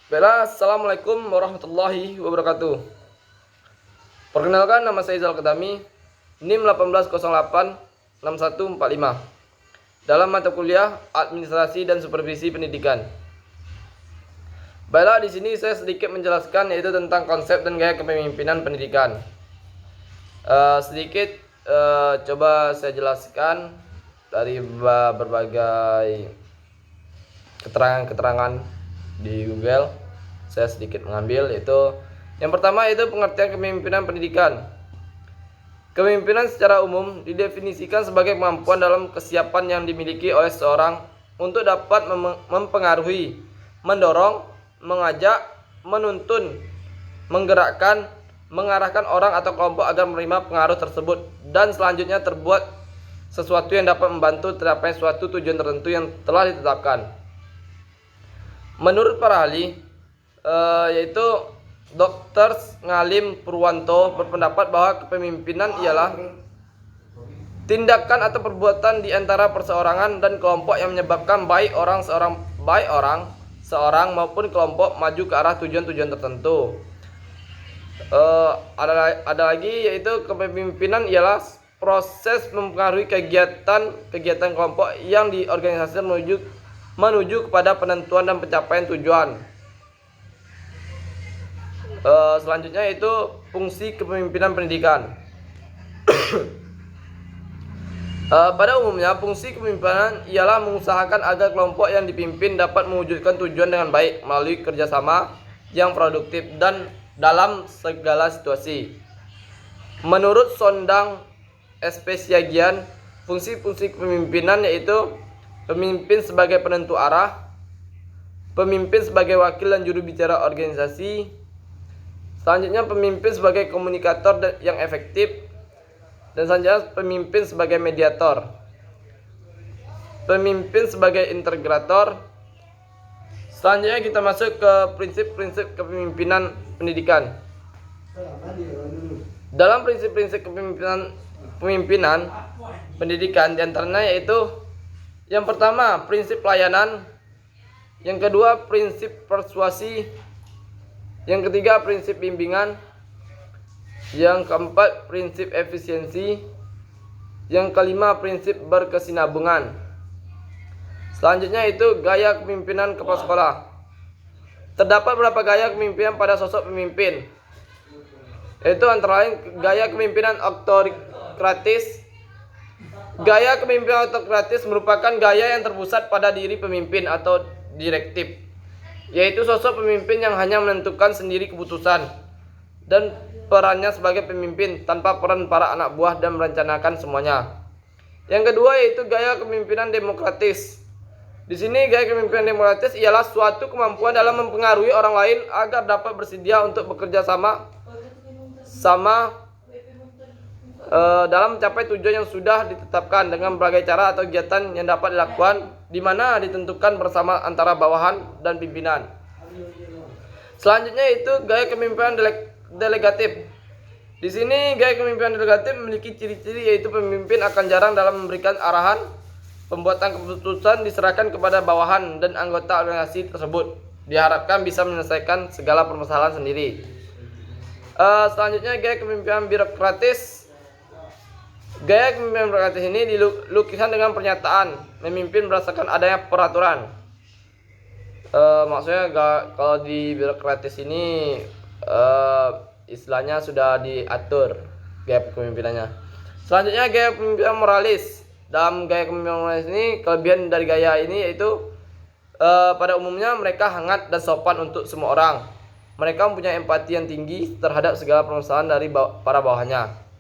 Baiklah, assalamualaikum warahmatullahi wabarakatuh. Perkenalkan, nama saya Izal Ketami, NIM 18086145. Dalam mata kuliah Administrasi dan Supervisi Pendidikan. Baiklah, di sini saya sedikit menjelaskan yaitu tentang konsep dan gaya kepemimpinan pendidikan. Coba saya jelaskan dari berbagai keterangan-keterangan di Google. Saya sedikit mengambil, yaitu yang pertama itu pengertian kepemimpinan pendidikan. Kepemimpinan secara umum didefinisikan sebagai kemampuan dalam kesiapan yang dimiliki oleh seseorang untuk dapat mempengaruhi, mendorong, mengajak, menuntun, menggerakkan, mengarahkan orang atau kelompok agar menerima pengaruh tersebut dan selanjutnya terbuat sesuatu yang dapat membantu tercapai suatu tujuan tertentu yang telah ditetapkan. Menurut para ahli, yaitu Dr. Ngalim Purwanto berpendapat bahwa kepemimpinan ialah tindakan atau perbuatan di antara perseorangan dan kelompok yang menyebabkan baik seorang maupun kelompok maju ke arah tujuan-tujuan tertentu. Ada lagi, yaitu kepemimpinan ialah proses mempengaruhi kegiatan kelompok yang diorganisasikan menuju kepada penentuan dan pencapaian tujuan. Selanjutnya itu fungsi kepemimpinan pendidikan. Pada umumnya fungsi kepemimpinan ialah mengusahakan agar kelompok yang dipimpin dapat mewujudkan tujuan dengan baik melalui kerjasama yang produktif dan dalam segala situasi. Menurut Sondang Espesiagian, fungsi-fungsi kepemimpinan yaitu pemimpin sebagai penentu arah, pemimpin sebagai wakil dan juru bicara organisasi, selanjutnya pemimpin sebagai komunikator yang efektif, dan selanjutnya pemimpin sebagai mediator, pemimpin sebagai integrator. Selanjutnya kita masuk ke prinsip-prinsip kepemimpinan pendidikan. Dalam prinsip-prinsip kepemimpinan pendidikan diantaranya yaitu yang pertama, prinsip pelayanan. Yang kedua, prinsip persuasi. Yang ketiga, prinsip bimbingan. Yang keempat, prinsip efisiensi. Yang kelima, prinsip berkesinambungan. Selanjutnya itu gaya kepemimpinan kepala sekolah. Terdapat beberapa gaya kepemimpinan pada sosok pemimpin, yaitu antara lain gaya kepemimpinan otoritaris. Gaya kepemimpinan otoritaris merupakan gaya yang terpusat pada diri pemimpin atau direktif, yaitu sosok pemimpin yang hanya menentukan sendiri keputusan dan perannya sebagai pemimpin tanpa peran para anak buah dan merencanakan semuanya. Yang kedua yaitu gaya kepemimpinan demokratis. Di sini gaya kepemimpinan demokratis ialah suatu kemampuan dalam mempengaruhi orang lain agar dapat bersedia untuk bekerja sama dalam mencapai tujuan yang sudah ditetapkan dengan berbagai cara atau kegiatan yang dapat dilakukan, di mana ditentukan bersama antara bawahan dan pimpinan. Selanjutnya itu gaya kepemimpinan delegatif. Di sini gaya kepemimpinan delegatif memiliki ciri-ciri yaitu pemimpin akan jarang dalam memberikan arahan, pembuatan keputusan diserahkan kepada bawahan dan anggota organisasi tersebut. Diharapkan bisa menyelesaikan segala permasalahan sendiri. Selanjutnya gaya kepemimpinan birokratis. Gaya kepemimpinan birokratis ini dilukisan dengan pernyataan memimpin berdasarkan adanya peraturan. Maksudnya kalau di birokratis ini istilahnya sudah diatur gaya kepemimpinannya. Selanjutnya gaya kepemimpinan moralis. Dalam gaya kepemimpinan moralis ini, kelebihan dari gaya ini yaitu pada umumnya mereka hangat dan sopan untuk semua orang. Mereka mempunyai empati yang tinggi terhadap segala permasalahan dari para bawahannya.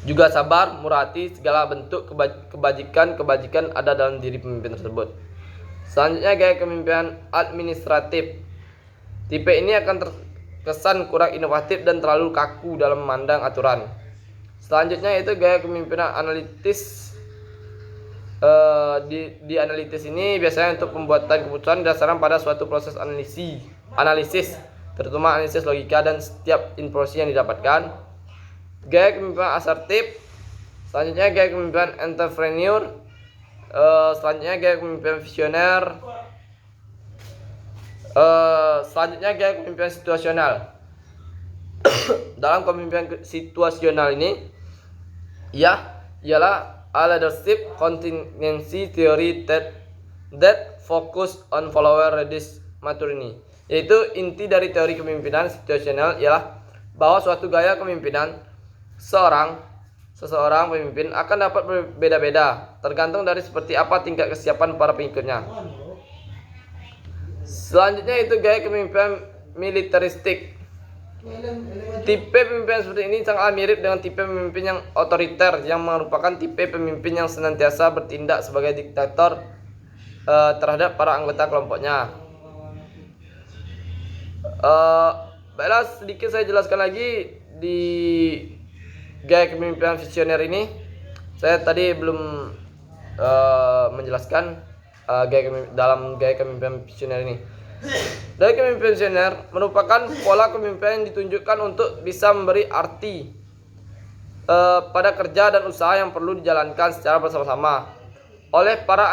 Juga sabar, murah hati, segala bentuk kebajikan ada dalam diri pemimpin tersebut. Selanjutnya gaya kepemimpinan administratif. Tipe ini akan terkesan kurang inovatif dan terlalu kaku dalam memandang aturan. Selanjutnya itu gaya kepemimpinan analitis. Di analitis ini biasanya untuk pembuatan keputusan didasarkan pada suatu proses analisis, terutama analisis logika dan setiap informasi yang didapatkan. Gaya kepemimpinan asertif. Selanjutnya gaya kepemimpinan entrepreneur. Selanjutnya gaya kepemimpinan visioner. Selanjutnya gaya kepemimpinan situasional. Dalam kepemimpinan situasional ini ialah a leadership contingency theory that focus on follower readiness maturity. Yaitu inti dari teori kepemimpinan situasional ialah bahwa suatu gaya kepemimpinan seseorang pemimpin akan dapat berbeda-beda tergantung dari seperti apa tingkat kesiapan para pengikutnya. Selanjutnya itu gaya kepemimpinan militeristik. Tipe pemimpin seperti ini sangat mirip dengan tipe pemimpin yang otoriter, yang merupakan tipe pemimpin yang senantiasa bertindak sebagai diktator terhadap para anggota kelompoknya. Baiklah, sedikit saya jelaskan lagi di gaya kepemimpinan visioner ini. Saya tadi belum menjelaskan dalam gaya kepemimpinan visioner ini. Gaya kepemimpinan visioner merupakan pola kepemimpinan yang ditunjukkan untuk bisa memberi arti pada kerja dan usaha yang perlu dijalankan secara bersama-sama oleh para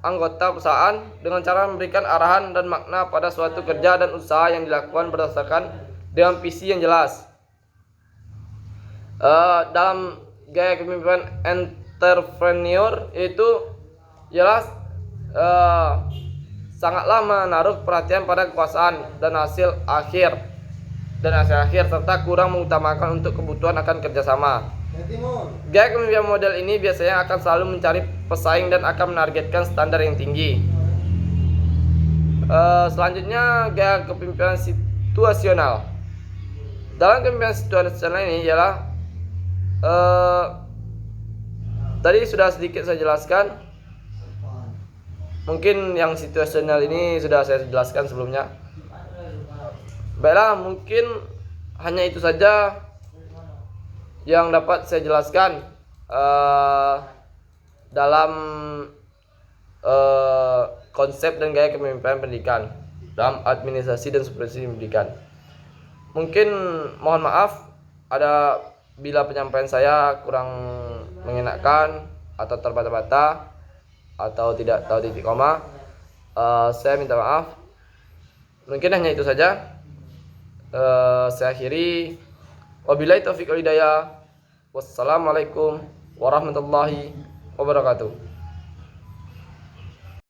anggota perusahaan dengan cara memberikan arahan dan makna pada suatu kerja dan usaha yang dilakukan berdasarkan dengan visi yang jelas. Dalam gaya kepemimpinan entrepreneur itu ialah sangatlah menaruh perhatian pada kekuasaan dan hasil akhir serta kurang mengutamakan untuk kebutuhan akan kerjasama. Gaya kepemimpinan model ini biasanya akan selalu mencari pesaing dan akan menargetkan standar yang tinggi. Selanjutnya gaya kepemimpinan situasional. Dalam kepemimpinan situasional ini ialah tadi sudah sedikit saya jelaskan. Mungkin yang situasional ini sudah saya jelaskan sebelumnya. Baiklah, mungkin hanya itu saja yang dapat saya jelaskan dalam konsep dan gaya kepemimpinan pendidikan dalam administrasi dan supervisi pendidikan. Mungkin mohon maaf bila penyampaian saya kurang mengenakan atau terbata-bata atau tidak tahu titik koma. Saya minta maaf. Mungkin hanya itu saja. Saya akhiri. Wabillahi taufiq wal hidayah. Wassalamualaikum warahmatullahi wabarakatuh.